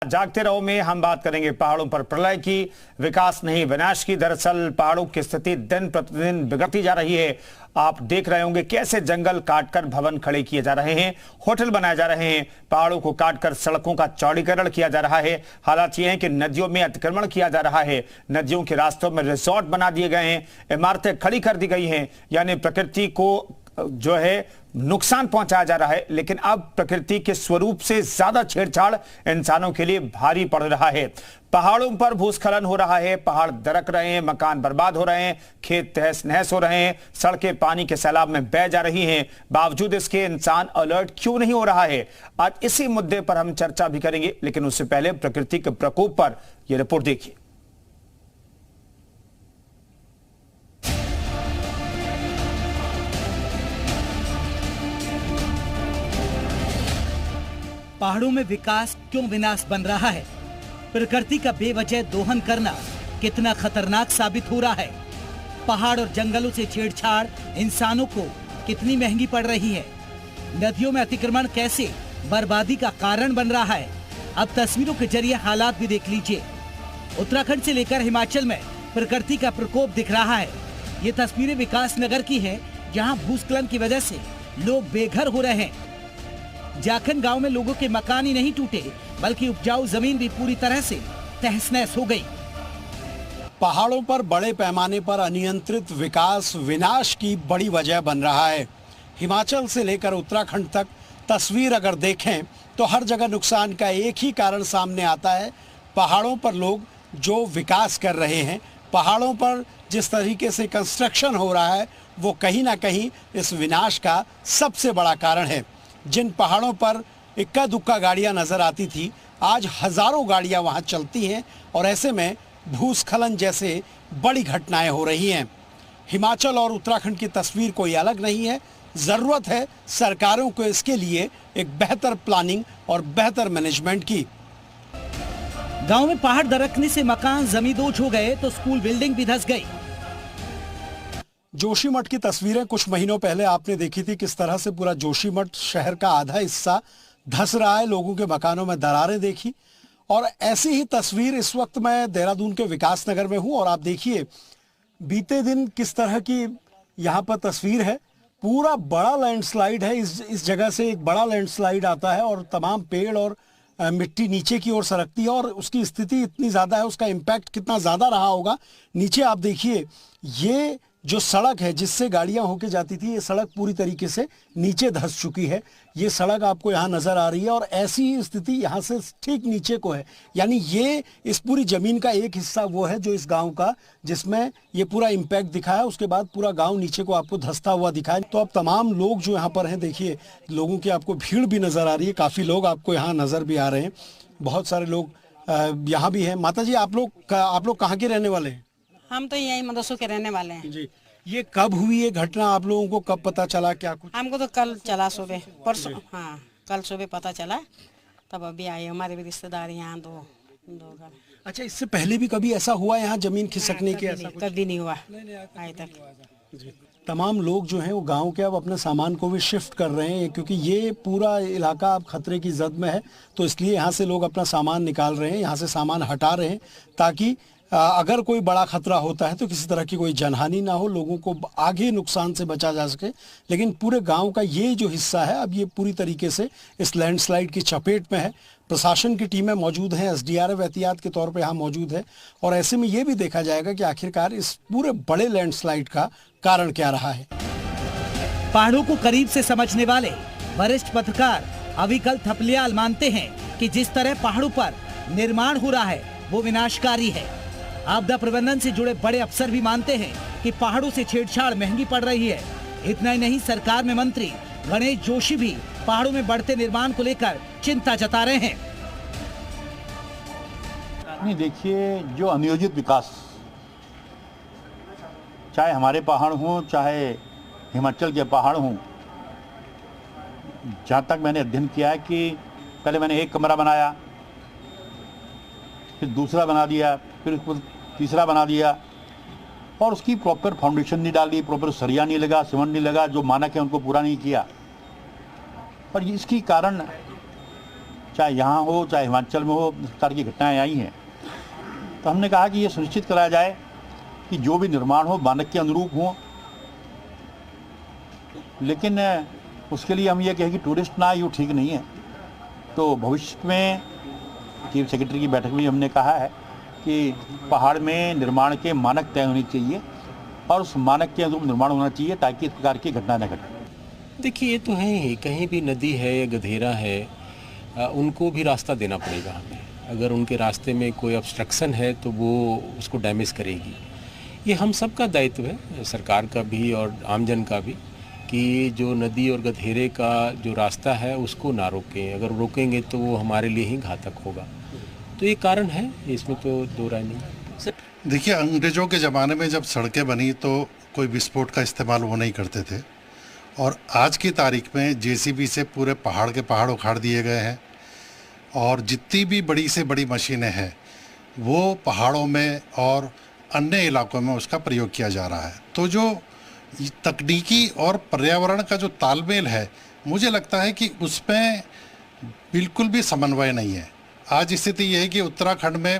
जागते रहो में हम बात करेंगे पहाड़ों पर प्रलय की, विकास नहीं विनाश की। दरअसल पहाड़ों की स्थिति दिन प्रतिदिन बिगड़ती जा रही है। आप देख रहे होंगे कैसे जंगल काटकर भवन खड़े किए जा रहे हैं, होटल बनाए जा रहे हैं, पहाड़ों को काटकर सड़कों का चौड़ीकरण किया जा रहा है। हालात ये है कि नदियों में अतिक्रमण किया जा रहा है, नदियों के रास्तों में रिजॉर्ट बना दिए गए हैं, इमारतें खड़ी कर दी गई हैं, यानी प्रकृति को जो है नुकसान पहुंचाया जा रहा है। लेकिन अब प्रकृति के स्वरूप से ज्यादा छेड़छाड़ इंसानों के लिए भारी पड़ रहा है। पहाड़ों पर भूस्खलन हो रहा है, पहाड़ दरक रहे हैं, मकान बर्बाद हो रहे हैं, खेत तहस नहस हो रहे हैं, सड़कें पानी के सैलाब में बह जा रही हैं। बावजूद इसके इंसान अलर्ट क्यों नहीं हो रहा है, आज इसी मुद्दे पर हम चर्चा भी करेंगे। लेकिन उससे पहले प्रकृति के प्रकोप पर यह रिपोर्ट देखिए। पहाड़ों में विकास क्यों विनाश बन रहा है? प्रकृति का बेवजह दोहन करना कितना खतरनाक साबित हो रहा है? पहाड़ और जंगलों से छेड़छाड़ इंसानों को कितनी महंगी पड़ रही है? नदियों में अतिक्रमण कैसे बर्बादी का कारण बन रहा है? अब तस्वीरों के जरिए हालात भी देख लीजिए। उत्तराखंड से लेकर हिमाचल में प्रकृति का प्रकोप दिख रहा है। ये तस्वीरें विकास नगर की हैं, जहां भूस्खलन की वजह से लोग बेघर हो रहे हैं। जाखन गांव में लोगों के मकान ही नहीं टूटे, बल्कि उपजाऊ जमीन भी पूरी तरह से तहस-नहस हो गई। पहाड़ों पर बड़े पैमाने पर अनियंत्रित विकास विनाश की बड़ी वजह बन रहा है। हिमाचल से लेकर उत्तराखंड तक तस्वीर अगर देखें तो हर जगह नुकसान का एक ही कारण सामने आता है। पहाड़ों पर लोग जो विकास कर रहे हैं, पहाड़ों पर जिस तरीके से कंस्ट्रक्शन हो रहा है, वो कहीं ना कहीं इस विनाश का सबसे बड़ा कारण है। जिन पहाड़ों पर इक्का दुक्का गाड़ियां नजर आती थी, आज हजारों गाड़ियां वहां चलती हैं और ऐसे में भूस्खलन जैसे बड़ी घटनाएं हो रही हैं। हिमाचल और उत्तराखंड की तस्वीर कोई अलग नहीं है। जरूरत है सरकारों को इसके लिए एक बेहतर प्लानिंग और बेहतर मैनेजमेंट की। गांव में पहाड़ दरकने से मकान जमींदोज हो गए तो स्कूल बिल्डिंग भी धंस गई। जोशीमठ की तस्वीरें कुछ महीनों पहले आपने देखी थी, किस तरह से पूरा जोशीमठ शहर का आधा हिस्सा धंस रहा है, लोगों के मकानों में दरारें देखी। और ऐसी ही तस्वीर इस वक्त मैं देहरादून के विकास नगर में हूं और आप देखिए बीते दिन किस तरह की यहां पर तस्वीर है। पूरा बड़ा लैंडस्लाइड है, इस जगह से एक बड़ा लैंडस्लाइड आता है और तमाम पेड़ और मिट्टी नीचे की ओर सरकती है और उसकी स्थिति इतनी ज़्यादा है, उसका इम्पैक्ट कितना ज़्यादा रहा होगा। नीचे आप देखिए, ये जो सड़क है जिससे गाड़ियां होके जाती थी, ये सड़क पूरी तरीके से नीचे धंस चुकी है। ये सड़क आपको यहाँ नज़र आ रही है और ऐसी ही स्थिति यहाँ से ठीक नीचे को है। यानी ये इस पूरी ज़मीन का एक हिस्सा वो है जो इस गांव का, जिसमें ये पूरा इम्पैक्ट दिखा है। उसके बाद पूरा गांव नीचे को आपको धंसता हुआ दिखा है। तो अब तमाम लोग जो यहाँ पर हैं, देखिए लोगों की आपको भीड़ भी नज़र आ रही है, काफ़ी लोग आपको यहाँ नज़र भी आ रहे हैं। बहुत सारे लोग यहाँ भी हैं। माता जी, आप लोग कहाँ के रहने वाले हैं? हम तो यही मदरसों के रहने वाले हैं जी। ये कब हुई ये घटना, आप लोगों को कब पता चला, क्या कुछ? हमको तो कल चला सुबह, परसों, हाँ कल सुबह पता चला, तब अभी आए। हमारे भी रिश्तेदार यहाँ दो घर। अच्छा, इससे पहले भी कभी ऐसा हुआ यहाँ जमीन खिसकने के? ऐसा कभी नहीं हुआ आज तक। तमाम लोग जो हैं वो गांव के अब अपने सामान को भी शिफ्ट कर रहे हैं, क्योंकि ये पूरा इलाका अब खतरे की जद में है। तो इसलिए यहाँ से लोग अपना सामान निकाल रहे हैं, यहाँ से सामान हटा रहे हैं, ताकि अगर कोई बड़ा खतरा होता है तो किसी तरह की कोई जनहानि ना हो, लोगों को आगे नुकसान से बचा जा सके। लेकिन पूरे गांव का ये जो हिस्सा है, अब ये पूरी तरीके से इस लैंडस्लाइड की चपेट में है। प्रशासन की टीमें मौजूद हैं, एसडीआरएफ एहतियात के तौर पे यहाँ मौजूद है और ऐसे में ये भी देखा जाएगा कि आखिरकार इस पूरे बड़े लैंडस्लाइड का कारण क्या रहा है। पहाड़ों को करीब से समझने वाले वरिष्ठ पत्रकार अविकल थपलियाल मानते हैं कि जिस तरह पहाड़ों पर निर्माण हो रहा है वो विनाशकारी है। आपदा प्रबंधन से जुड़े बड़े अफसर भी मानते हैं कि पहाड़ों से छेड़छाड़ महंगी पड़ रही है। इतना ही नहीं, सरकार में मंत्री गणेश जोशी भी पहाड़ों में बढ़ते निर्माण को लेकर चिंता जता रहे हैं। नहीं, देखिए, जो अनियोजित विकास, चाहे हमारे पहाड़ हों चाहे हिमाचल के पहाड़ हों, जहाँ तक मैंने अध्ययन किया है कि पहले मैंने एक कमरा बनाया, फिर दूसरा बना दिया, फिर उसको तीसरा बना दिया और उसकी प्रॉपर फाउंडेशन नहीं डाली, प्रॉपर सरिया नहीं लगा, सीमेंट नहीं लगा, जो मानक है उनको पूरा नहीं किया। और इसकी कारण चाहे यहाँ हो चाहे हिमाचल में हो, इस प्रकार की घटनाएँ आई हैं। तो हमने कहा कि ये सुनिश्चित कराया जाए कि जो भी निर्माण हो मानक के अनुरूप हो, लेकिन उसके लिए हम ये कहें कि टूरिस्ट ना आए वो ठीक नहीं है। तो भविष्य में चीफ सेक्रेटरी की बैठक में हमने कहा है कि पहाड़ में निर्माण के मानक तय होने चाहिए और उस मानक के अनुरूप निर्माण होना चाहिए ताकि इस प्रकार की घटना न घटे। देखिए, ये तो है ही, कहीं भी नदी है या गधेरा है, उनको भी रास्ता देना पड़ेगा हमें। अगर उनके रास्ते में कोई ऑब्स्ट्रक्शन है तो वो उसको डैमेज करेगी। ये हम सब का दायित्व है, सरकार का भी और आमजन का भी, कि जो नदी और गधेरे का जो रास्ता है उसको ना रोकें। अगर रोकेंगे तो वो हमारे लिए ही घातक होगा। तो ये कारण है, इसमें तो दो राय नहीं। देखिए, अंग्रेज़ों के ज़माने में जब सड़कें बनी तो कोई विस्फोट का इस्तेमाल वो नहीं करते थे, और आज की तारीख में जेसीबी से पूरे पहाड़ के पहाड़ उखाड़ दिए गए हैं, और जितनी भी बड़ी से बड़ी मशीनें हैं वो पहाड़ों में और अन्य इलाकों में उसका प्रयोग किया जा रहा है। तो जो तकनीकी और पर्यावरण का जो तालमेल है, मुझे लगता है कि उसमें बिल्कुल भी समन्वय नहीं है। आज स्थिति ये है कि उत्तराखंड में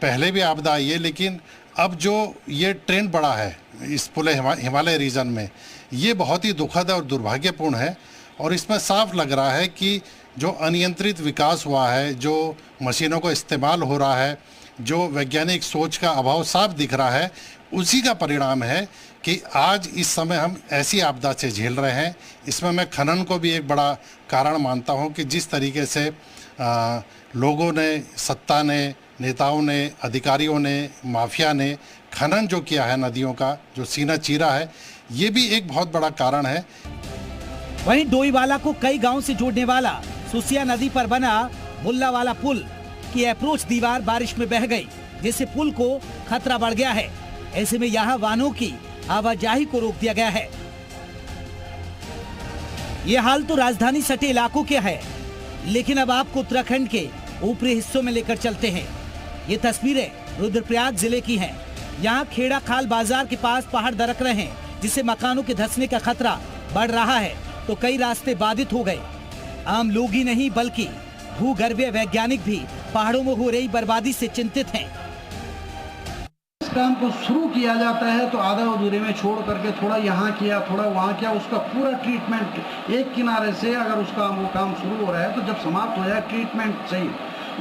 पहले भी आपदा आई है, लेकिन अब जो ये ट्रेंड बढ़ा है इस पूरे हिमालय रीजन में, ये बहुत ही दुखद और दुर्भाग्यपूर्ण है। और इसमें साफ लग रहा है कि जो अनियंत्रित विकास हुआ है, जो मशीनों का इस्तेमाल हो रहा है, जो वैज्ञानिक सोच का अभाव साफ दिख रहा है, उसी का परिणाम है कि आज इस समय हम ऐसी आपदा से झेल रहे हैं। इसमें मैं खनन को भी एक बड़ा कारण मानता हूं कि जिस तरीके से लोगों ने, सत्ता ने, नेताओं ने, अधिकारियों ने, माफिया ने खनन जो किया है नदियों का, जो सीना चीरा है, ये भी एक बहुत बड़ा कारण है। वहीं डोईवाला को कई गांव से जोड़ने वाला सुसिया नदी पर बना मुल्लावाला पुल की अप्रोच दीवार बारिश में बह गई, जिससे पुल को खतरा बढ़ गया है। ऐसे में यहाँ वाहनों की आवाजाही को रोक दिया गया है। ये हाल तो राजधानी सटे इलाकों के है, लेकिन अब आपको उत्तराखंड के ऊपरी हिस्सों में लेकर चलते हैं। ये तस्वीरें रुद्रप्रयाग जिले की हैं। यहाँ खेड़ा खाल बाजार के पास पहाड़ दरक रहे हैं, जिससे मकानों के धंसने का खतरा बढ़ रहा है। तो कई रास्ते बाधित हो गए। आम लोग ही नहीं बल्कि भूगर्भीय वैज्ञानिक भी पहाड़ों में हो रही बर्बादी से चिंतित हैं। इस काम को शुरू किया जाता है तो आधा अधूरे में छोड़ करके थोड़ा यहाँ किया, थोड़ा वहाँ किया, उसका पूरा ट्रीटमेंट एक किनारे से अगर उसका वो काम शुरू हो रहा है तो जब समाप्त हो जाए ट्रीटमेंट सही,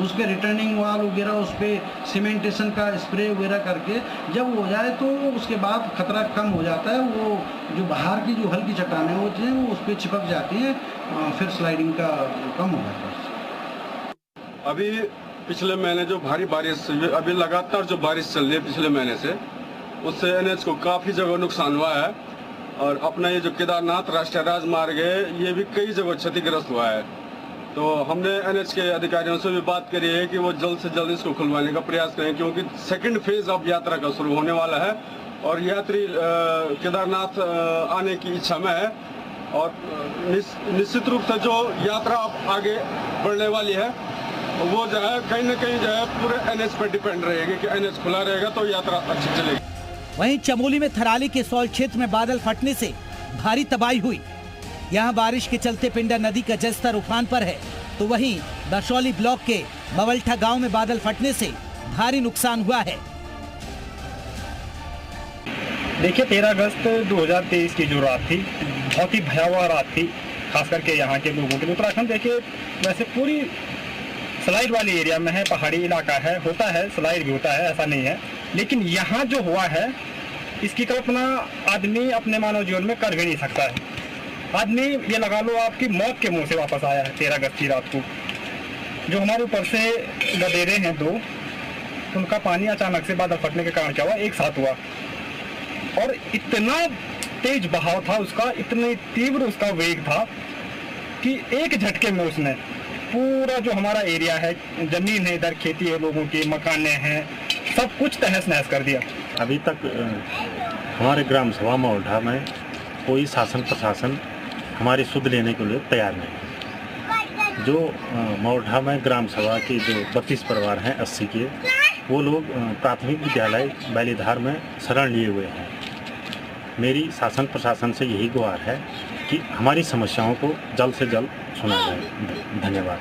उसके रिटर्निंग वाल वगैरह, उस पर सीमेंटेशन का स्प्रे वगैरह करके जब हो जाए तो उसके बाद खतरा कम हो जाता है। वो जो बाहर की जो हल्की चट्टानें होती हैं वो उस पर चिपक जाती हैं, फिर स्लाइडिंग का कम हो जाता है। अभी पिछले महीने जो भारी बारिश, अभी लगातार जो बारिश चल रही है पिछले महीने से, उससे एनएच को काफ़ी जगह नुकसान हुआ है। और अपना ये जो केदारनाथ राष्ट्रीय राजमार्ग है, ये भी कई जगह क्षतिग्रस्त हुआ है। तो हमने एनएच के अधिकारियों से भी बात करी है कि वो जल्द से जल्द इसको खुलवाने का प्रयास करें, क्योंकि सेकंड फेज अब यात्रा का शुरू होने वाला है और यात्री केदारनाथ आने की इच्छा में है। और निश्चित रूप से जो यात्रा अब आगे बढ़ने वाली है वो जो है कहीं न कहीं जो है पूरे एनएच पर डिपेंड रहेगी कि एनएच खुला रहेगा तो यात्रा अच्छी चलेगी। वहीं चमोली में थराली के सौल क्षेत्र में बादल फटने से भारी तबाही हुई। यहाँ बारिश के चलते पिंडा नदी का जलस्तर उफान पर है, तो वहीं दशौली ब्लॉक के मवलठा गांव में बादल फटने से भारी नुकसान हुआ है। देखिए, 13 अगस्त 2023 की जो रात थी, बहुत ही भयावह रात थी, खास करके यहाँ के लोगों के लिए। उत्तराखंड देखिए वैसे पूरी स्लाइड वाली एरिया में है, पहाड़ी इलाका है, होता है स्लाइड भी होता है, ऐसा नहीं है। लेकिन यहाँ जो हुआ है इसकी कल्पना आदमी अपने मानव जीवन में कर भी नहीं सकता है। आदमी ये लगा लो आपकी मौत के मुंह से वापस आया है 13 अगस्त की रात को। जो हमारे ऊपर से गदेरे हैं दो, उनका पानी अचानक से बादल फटने के कारण क्या हुआ, एक साथ हुआ और इतना तेज बहाव था उसका, इतनी तीव्र उसका वेग था कि एक झटके में उसने पूरा जो हमारा एरिया है, जमीन है, इधर खेती है, लोगों की मकाने हैं, सब कुछ तहस नहस कर दिया। अभी तक हमारे ग्राम सभा मवलठा में कोई शासन प्रशासन हमारी सुध लेने के लिए तैयार नहीं। जो मवलठा में ग्राम सभा के जो 32 परिवार हैं 80 के, वो लोग प्राथमिक विद्यालय बैलीधार में शरण लिए हुए हैं। मेरी शासन प्रशासन से यही गुहार है कि हमारी समस्याओं को जल्द से जल्द सुना जाए। धन्यवाद।